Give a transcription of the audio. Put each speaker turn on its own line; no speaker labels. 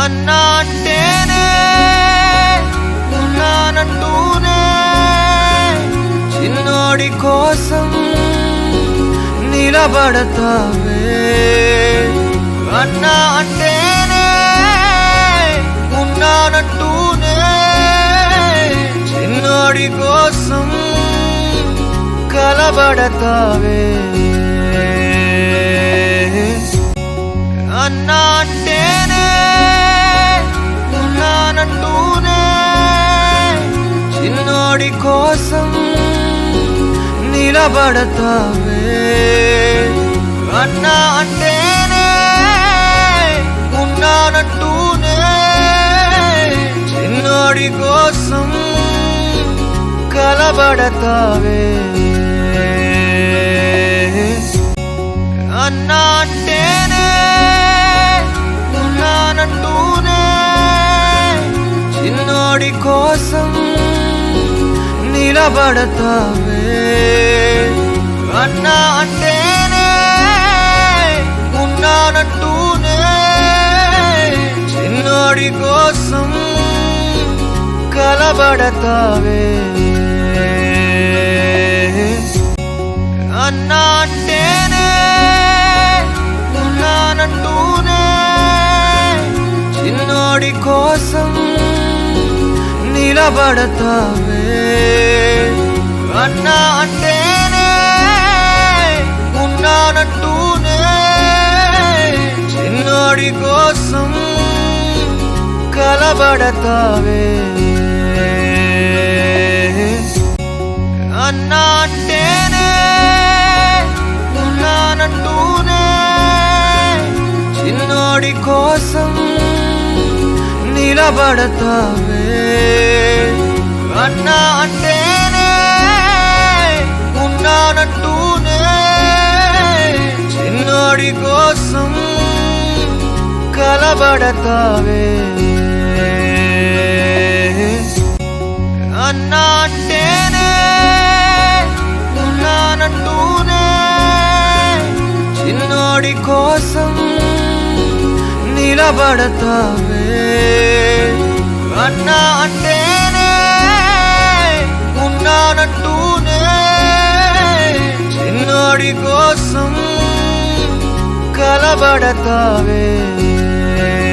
అన్నా అంటేనే ఉన్నానంటూనే చిన్నోడి కోసం నిలబడతావే. అన్నా అంటేనే ఉన్నానంటూనే చిన్నోడి కోసం కలబడతావే. అన్నా అంటేనే ఉన్నానంటూనే చిన్నోడి కోసం నిలబడతావే. అన్నా అంటేనే ఉన్నానంటూనే చిన్నోడి కోసం కలబడతావే. అన్నా అంటేనే ఉన్నానంటూనే చిన్నోడి కోసం నిలబడతావే. అన్నా అంటేనే ఉన్నానంటూనే చిన్నోడి కోసం కలబడతావే. అన్నా అంటేనే ఉన్నానంటూనే చిన్నోడి కోసం నిలబడతావే. అన్నా అంటేనే ఉన్నానంటూనే చిన్నోడి కోసం కలబడతావే. అన్నా అంటేనే ఉన్నానంటూనే చిన్నోడి కోసం నిలబడతావే. అన్నా అంటేనే ఉన్నానంటూనే చిన్నోడి కోసం కలబడతావే. అన్నా అంటేనే ఉన్నానంటూనే చిన్నోడి కోసం నిలబడతావే. అన్నా అంటేనే ఉన్నానంటూనే చిన్నోడి కోసం కలబడతావే.